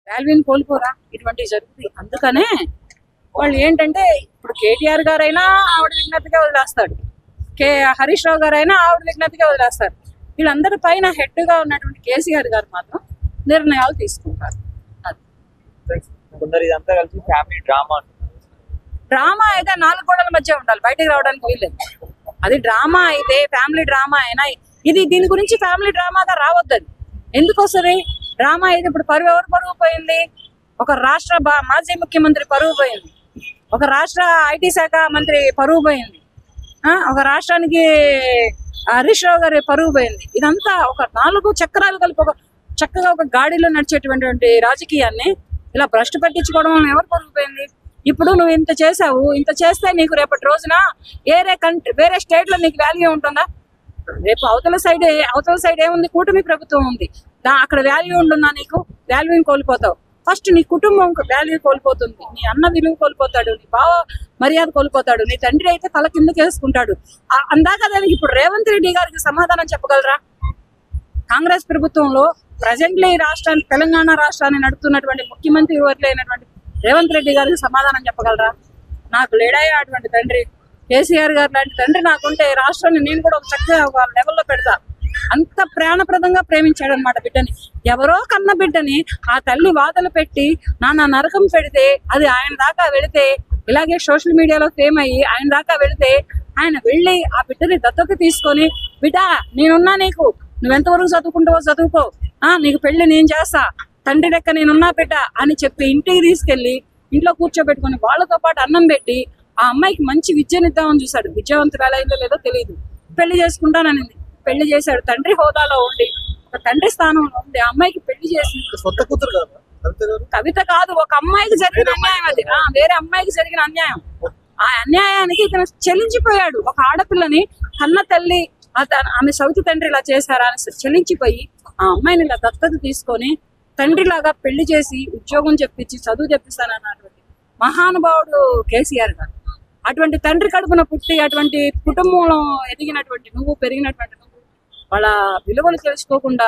వాల్యూని కోల్పోరా, ఇటువంటివి జరుగుతాయి. అందుకనే వాళ్ళు ఏంటంటే ఇప్పుడు కేటీఆర్ గారైనా ఆవిడ విజ్ఞతగా వదిలేస్తాడు, హరీష్ రావు గారైనా ఆవిడ విజ్ఞతగా వదిలేస్తారు. వీళ్ళందరి పైన హెడ్ గా ఉన్నటువంటి కేసీఆర్ గారు మాత్రం నిర్ణయాలు తీసుకుంటారు. ఇదంతా కలిసి ఫ్యామిలీ డ్రామా అయితే 4 గోడల మధ్య ఉండాలి, బయటకు రావడానికి వీల్లేదు. అది డ్రామా అయితే ఫ్యామిలీ డ్రామా అయినా ఇది దీని గురించి ఫ్యామిలీ డ్రామాగా రావద్దు. అది ఎందుకు వస్తుంది? డ్రామా అయితే ఇప్పుడు ఎవరు పరువు పోయింది? ఒక రాష్ట్ర మాజీ ముఖ్యమంత్రి పరువు పోయింది, ఒక రాష్ట్ర ఐటీ శాఖ మంత్రి పరువు పోయింది, ఒక రాష్ట్రానికి హరీష్ రావు గారి పరువు పోయింది. ఇదంతా ఒక 4 చక్రాలు కలిపి ఒక చక్కగా ఒక గాడిలో నడిచేటువంటి రాజకీయాన్ని ఇలా భ్రష్టు పట్టించుకోవడం వల్ల ఎవరు పరువు పోయింది? ఇప్పుడు నువ్వు ఇంత చేసావు, ఇంత చేస్తే నీకు రేపటి రోజున వేరే స్టేట్ లో నీకు వాల్యూ ఉంటుందా? రేపు అవతల సైడ్ ఏముంది? కూటమి ప్రభుత్వం ఉంది, అక్కడ వాల్యూ ఉంటుందా? నీకు వాల్యూని కోల్పోతావు. ఫస్ట్ నీ కుటుంబం వాల్యూ కోల్పోతుంది, నీ అన్న విలువ కోల్పోతాడు, నీ బావ మర్యాద కోల్పోతాడు, నీ తండ్రి అయితే తల కిందకి వేసుకుంటాడు. అందాక దానికి ఇప్పుడు రేవంత్ రెడ్డి గారికి సమాధానం చెప్పగలరా? కాంగ్రెస్ ప్రభుత్వంలో ప్రజెంట్లీ రాష్ట్రాన్ని, తెలంగాణ రాష్ట్రాన్ని నడుపుతున్నటువంటి ముఖ్యమంత్రి అయినటువంటి రేవంత్ రెడ్డి గారికి సమాధానం చెప్పగలరా? నాకు లేడాయా అటువంటి తండ్రి, కేసీఆర్ గారు లాంటి తండ్రి నాకుంటే రాష్ట్రాన్ని నేను కూడా ఒక చక్కగా ఒక లెవెల్లో పెడతా. అంత ప్రాణప్రదంగా ప్రేమించాడు అనమాట బిడ్డని. ఎవరో కన్న బిడ్డని ఆ తల్లి వాతలు పెట్టి నాన్న నరకం పెడితే అది ఆయన దాకా వెళితే, ఇలాగే సోషల్ మీడియాలో ఫేమ్ అయ్యి ఆయన దాకా వెళితే ఆయన వెళ్ళి ఆ బిడ్డని దత్తత తీసుకొని, బిడ్డ నేనున్నా, నీకు నువ్వెంతవరకు చదువుకుంటావో చదువుకో, నీకు పెళ్లి నేను చేస్తా, తండ్రి లెక్క నేనున్నా బిడ్డ అని చెప్పి ఇంటికి తీసుకెళ్లి ఇంట్లో కూర్చోబెట్టుకుని వాళ్ళతో పాటు అన్నం పెట్టి ఆ అమ్మాయికి మంచి విద్యనిద్దామని చూశాడు. విద్యావంతురాలు అయిందో లేదో తెలియదు, పెళ్లి చేసుకుంటాననింది, పెళ్లి చేశాడు. తండ్రి హోదాలో ఉండి, ఒక తండ్రి స్థానంలో ఉండి ఆ అమ్మాయికి పెళ్లి చేసి, సొంత కూతురు కవిత కాదు, ఒక అమ్మాయికి జరిగిన అన్యాయం అది, వేరే అమ్మాయికి జరిగిన అన్యాయం. ఆ అన్యాయానికి ఇతను చెల్లించిపోయాడు. ఒక ఆడపిల్లని కన్న తల్లి ఆమె సౌతి తండ్రి ఇలా చేశారా అని చెల్లించిపోయి ఆ అమ్మాయిని ఇలా దత్తత తీసుకొని తండ్రిలాగా పెళ్లి చేసి ఉద్యోగం చెప్పించి చదువు చెప్పిస్తానన్నటువంటి మహానుభావుడు కేసీఆర్ గారు. అటువంటి తండ్రి కడుపున పుట్టి అటువంటి కుటుంబంలో ఎదిగినటువంటి నువ్వు, పెరిగినటువంటి నువ్వు వాళ్ళ విలువలు తెలుసుకోకుండా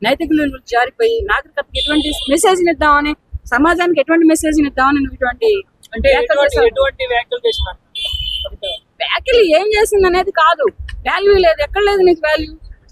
నైతిక విలువలు జారిపోయి నాగరికతకి ఎటువంటి మెసేజ్ ఇద్దామని, సమాజానికి ఎటువంటి మెసేజ్ ఇద్దామని నువ్వు ఇటువంటి వ్యాఖ్యలు ఏం చేసింది అనేది కాదు. వాల్యూ లేదు, ఎక్కడ లేదు నీకు వాల్యూ.